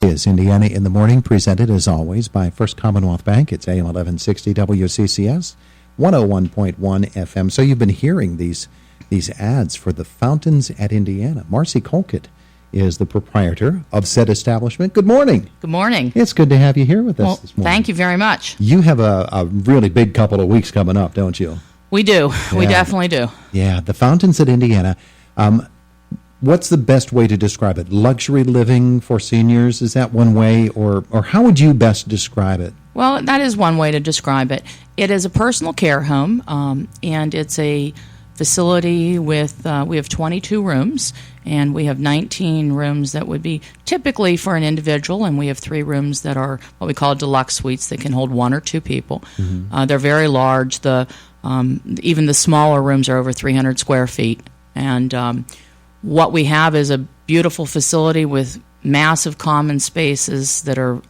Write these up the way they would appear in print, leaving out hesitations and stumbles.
Is Indiana in the Morning, presented as always by First Commonwealth Bank. It's AM 1160 WCCS, 101.1 FM. So you've been hearing these ads for the fountains at Indiana. Marcy Colkitt is the proprietor of said establishment. Good morning. Good morning. It's good to have you here with us this morning. Thank you very much. You have a really big couple of weeks coming up, don't you? We do. Yeah. We definitely do. Yeah, the fountains at Indiana. What's the best way to describe it? Luxury living for seniors, is that one way? Or how would you best describe it? Well, that is one way to describe it. It is a personal care home, and it's a facility with, we have 22 rooms, and we have 19 rooms that would be typically for an individual, and we have 3 rooms that are what we call deluxe suites that can hold 1 or 2 people. Mm-hmm. They're very large. Even the smaller rooms are over 300 square feet, and what we have is a beautiful facility with massive common spaces that are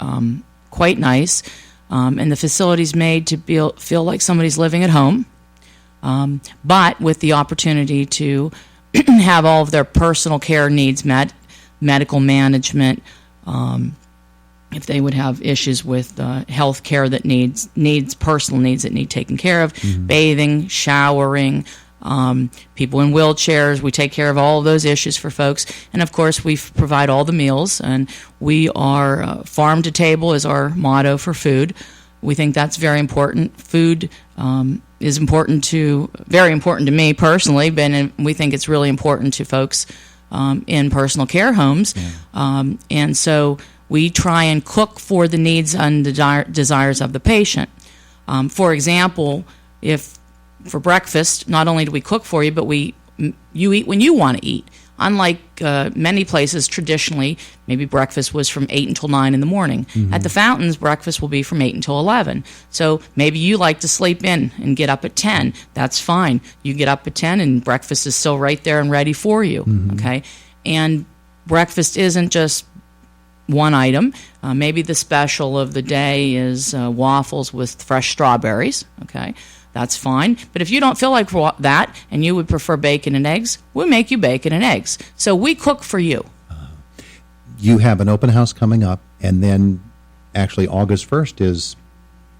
quite nice, and the facility's made to feel like somebody's living at home, but with the opportunity to have all of their personal care needs met, medical management, if they would have issues with health care that needs personal needs that need taken care of, mm-hmm. bathing, showering, people in wheelchairs. We take care of all of those issues for folks. And, of course, we provide all the meals. And we are farm to table is our motto for food. We think that's very important. Food is very important to me personally, but we think it's really important to folks in personal care homes. Yeah. And so we try and cook for the needs and the desires of the patient. For example, for breakfast, not only do we cook for you, but you eat when you want to eat. Unlike many places traditionally, maybe breakfast was from 8 until 9 in the morning. Mm-hmm. At the fountains, breakfast will be from 8 until 11. So maybe you like to sleep in and get up at 10. That's fine. You get up at 10 and breakfast is still right there and ready for you. Mm-hmm. Okay? And breakfast isn't just one item. Maybe the special of the day is waffles with fresh strawberries. Okay? That's fine. But if you don't feel like that and you would prefer bacon and eggs, we'll make you bacon and eggs. So we cook for you. You have an open house coming up, and then actually August 1st is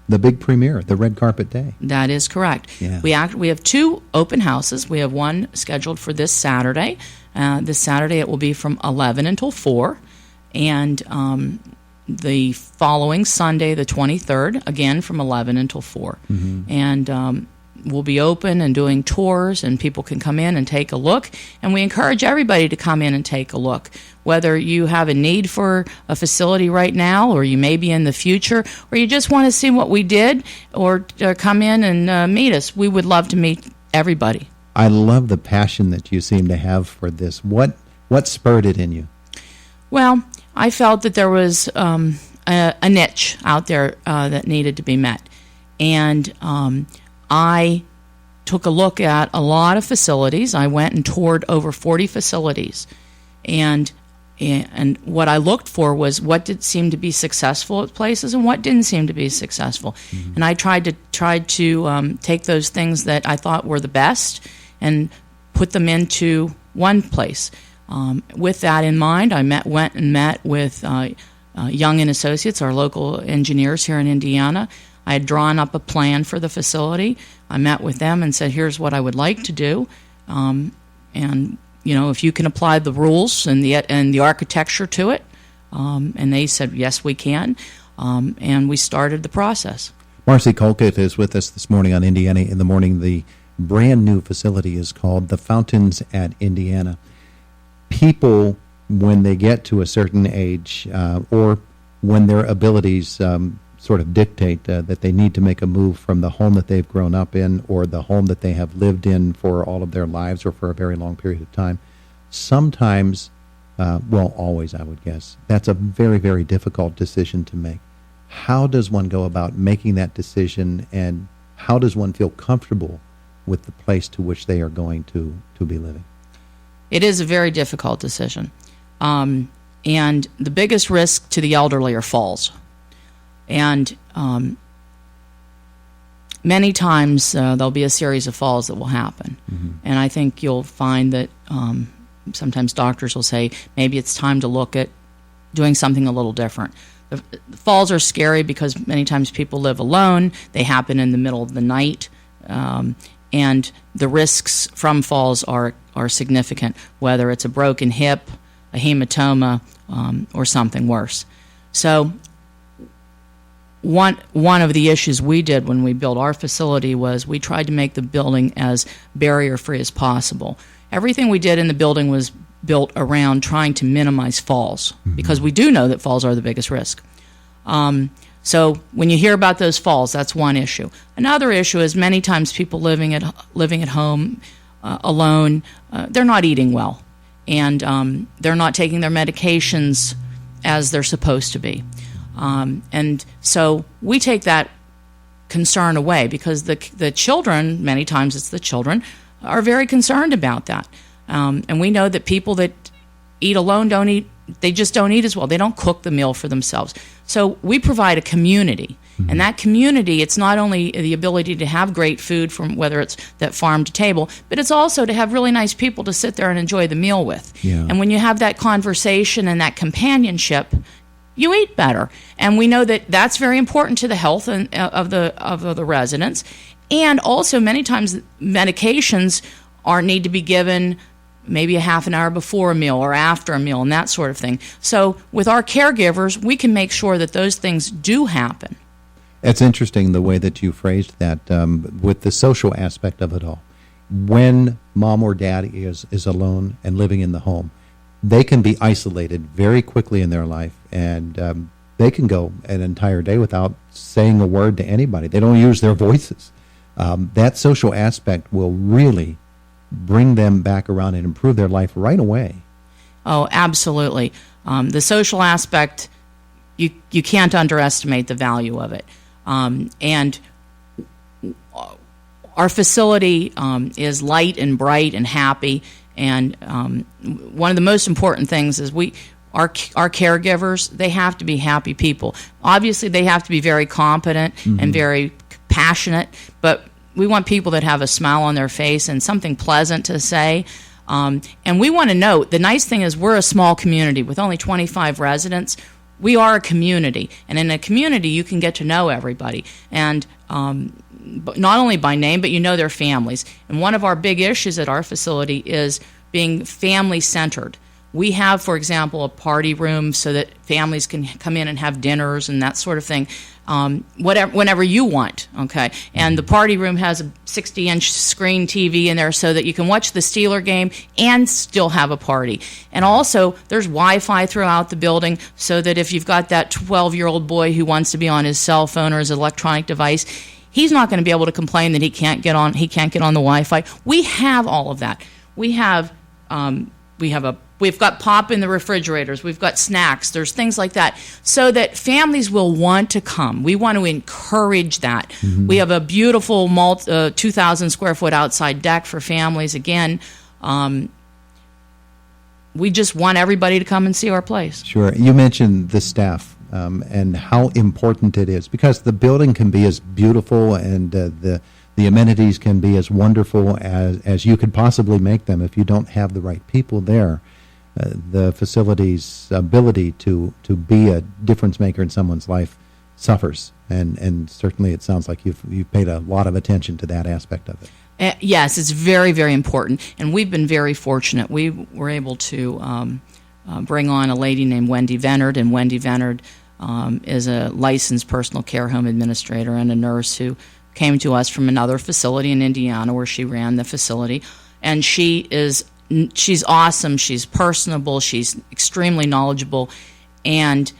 the big premiere, the red carpet day. That is correct. Yeah. We have 2 open houses. We have one scheduled for this Saturday. This Saturday it will be from 11 until 4. And the following Sunday, the 23rd, again from 11 until 4. Mm-hmm. And we'll be open and doing tours, and people can come in and take a look. And we encourage everybody to come in and take a look. Whether you have a need for a facility right now, or you may be in the future, or you just want to see what we did, or come in and meet us, we would love to meet everybody. I love the passion that you seem to have for this. What spurred it in you? Well, I felt that there was a niche out there that needed to be met. And I took a look at a lot of facilities. I went and toured over 40 facilities. And what I looked for was what did seem to be successful at places and what didn't seem to be successful. Mm-hmm. And I tried to take those things that I thought were the best and put them into one place. With that in mind, I went and met with Young & Associates, our local engineers here in Indiana. I had drawn up a plan for the facility. I met with them and said, here's what I would like to do. And, if you can apply the rules and the architecture to it. And they said, yes, we can. And we started the process. Marcy Colkitt is with us this morning on Indiana in the Morning. The brand new facility is called the Fountains at Indiana. People, when they get to a certain age, or when their abilities sort of dictate that they need to make a move from the home that they've grown up in or the home that they have lived in for all of their lives or for a very long period of time, sometimes, always I would guess, that's a very, very difficult decision to make. How does one go about making that decision, and how does one feel comfortable with the place to which they are going to be living? It is a very difficult decision. And the biggest risk to the elderly are falls. And many times there'll be a series of falls that will happen. Mm-hmm. And I think you'll find that sometimes doctors will say, maybe it's time to look at doing something a little different. The falls are scary because many times people live alone. They happen in the middle of the night, and the risks from falls are significant, whether it's a broken hip, a hematoma, or something worse. So one of the issues we did when we built our facility was we tried to make the building as barrier-free as possible. Everything we did in the building was built around trying to minimize falls, because we do know that falls are the biggest risk. So when you hear about those falls, that's one issue. Another issue is many times people living at home alone, they're not eating well, and they're not taking their medications as they're supposed to be. And so we take that concern away, because the children, many times it's the children, are very concerned about that. And we know that people that eat alone they just don't eat as well. They don't cook the meal for themselves. So we provide a community. And that community, it's not only the ability to have great food from whether it's that farm to table, but it's also to have really nice people to sit there and enjoy the meal with. Yeah. And when you have that conversation and that companionship, you eat better. And we know that that's very important to the health of the residents. And also many times medications need to be given maybe a half an hour before a meal or after a meal and that sort of thing. So with our caregivers, we can make sure that those things do happen. It's interesting the way that you phrased that, with the social aspect of it all. When mom or dad is alone and living in the home, they can be isolated very quickly in their life, and they can go an entire day without saying a word to anybody. They don't use their voices. That social aspect will really bring them back around and improve their life right away. Oh, absolutely. The social aspect, you can't underestimate the value of it. And our facility is light and bright and happy. And one of the most important things is our caregivers, they have to be happy people. Obviously, they have to be very competent and very passionate, but we want people that have a smile on their face and something pleasant to say. And we want to note, the nice thing is we're a small community with only 25 residents. We are a community. And in a community, you can get to know everybody. And but not only by name, but you know their families. And one of our big issues at our facility is being family-centered. We have, for example, a party room so that families can come in and have dinners and that sort of thing, whenever you want, okay? And the party room has a 60-inch screen TV in there so that you can watch the Steeler game and still have a party. And also, there's Wi-Fi throughout the building so that if you've got that 12-year-old boy who wants to be on his cell phone or his electronic device, he's not going to be able to complain that he can't get on the Wi-Fi. We have all of that. We've got pop in the refrigerators. We've got snacks. There's things like that so that families will want to come. We want to encourage that. We have a beautiful 2,000 square foot outside deck for families. Again, we just want everybody to come and see our place. Sure. You mentioned the staff and how important it is, because the building can be as beautiful and the amenities can be as wonderful as you could possibly make them. If you don't have the right people there, the facility's ability to be a difference maker in someone's life suffers. And certainly it sounds like you've paid a lot of attention to that aspect of it. Yes, it's very, very important. And we've been very fortunate. We were able to bring on a lady named Wendy Venard, and Wendy Venard is a licensed personal care home administrator and a nurse who came to us from another facility in Indiana where she ran the facility. And she's awesome. She's personable. She's extremely knowledgeable. And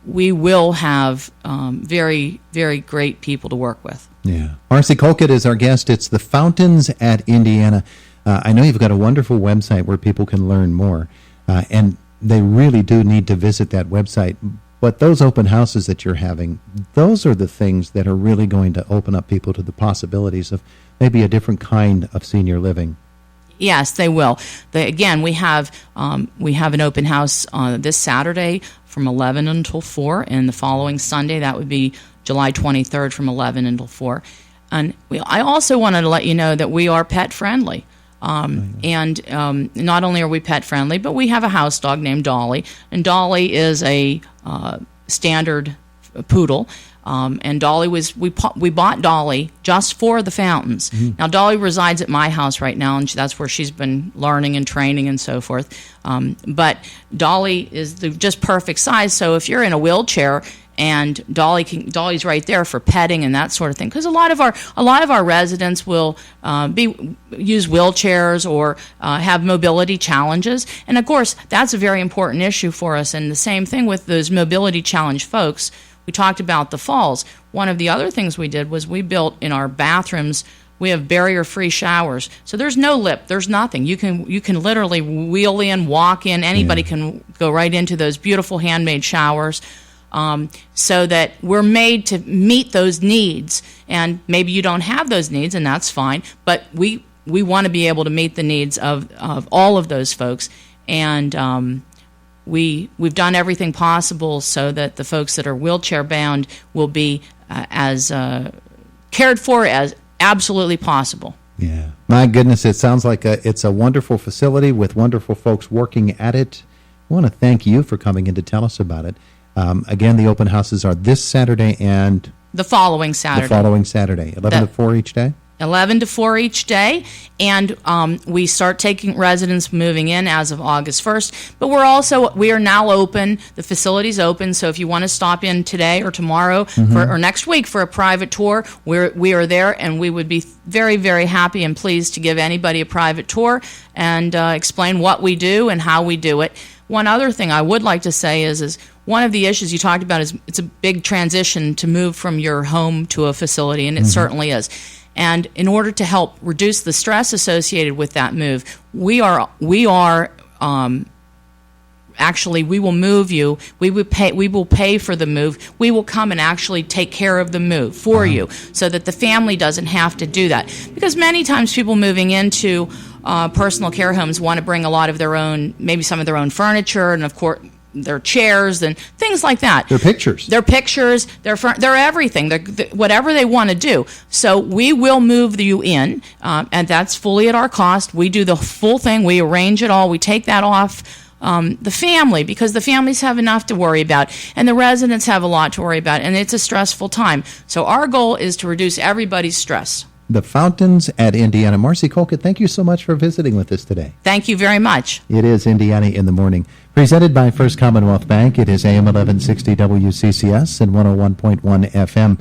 we will have very, very great people to work with. Yeah. Marcy Colkitt is our guest. It's the Fountains at Indiana. I know you've got a wonderful website where people can learn more. And they really do need to visit that website. But those open houses that you're having, those are the things that are really going to open up people to the possibilities of maybe a different kind of senior living. Yes, they will. Again, we have an open house this Saturday from 11 until 4, and the following Sunday, that would be July 23rd from 11 until 4. And I also wanted to let you know that we are pet friendly. And not only are we pet friendly, but we have a house dog named Dolly, and Dolly is a standard poodle. And Dolly we bought Dolly just for the fountains. Now Dolly resides at my house right now, and that's where she's been learning and training and so forth. But Dolly is the just perfect size. So if you're in a wheelchair, and Dolly's right there for petting and that sort of thing, because a lot of our residents will use wheelchairs or have mobility challenges, and of course that's a very important issue for us. And the same thing with those mobility challenged folks. We talked about the falls. One of the other things we did was we built in our bathrooms. We have barrier-free showers, so there's no lip, there's nothing. You can literally wheel in, walk in. Anybody can go right into those beautiful handmade showers. So that we're made to meet those needs. And maybe you don't have those needs, and that's fine. But we want to be able to meet the needs of all of those folks. And we've done everything possible so that the folks that are wheelchair bound will be as cared for as absolutely possible. Yeah, my goodness, it sounds like it's a wonderful facility with wonderful folks working at it. I want to thank you for coming in to tell us about it. Again, the open houses are this Saturday and the following Saturday. 11 to 4 each day? 11 to 4 each day, and we start taking residents moving in as of August 1st. But we are now open. The facility's open, so if you want to stop in today or tomorrow or next week for a private tour, we are there, and we would be very, very happy and pleased to give anybody a private tour and explain what we do and how we do it. One other thing I would like to say is one of the issues you talked about is it's a big transition to move from your home to a facility, and it certainly is. And in order to help reduce the stress associated with that move, we will move you. We will pay for the move. We will come and actually take care of the move for you, so that the family doesn't have to do that. Because many times people moving into personal care homes want to bring a lot of their own, maybe some of their own furniture, and of course their chairs and things like that. Their pictures, their everything, whatever they want to do. So we will move you in, and that's fully at our cost. We do the full thing. We arrange it all. We take that off the family, because the families have enough to worry about, and the residents have a lot to worry about, and it's a stressful time. So our goal is to reduce everybody's stress. The Fountains at Indiana. Marcy Colkitt, thank you so much for visiting with us today. Thank you very much. It is Indiana in the Morning. Presented by First Commonwealth Bank. It is AM 1160 WCCS and 101.1 FM.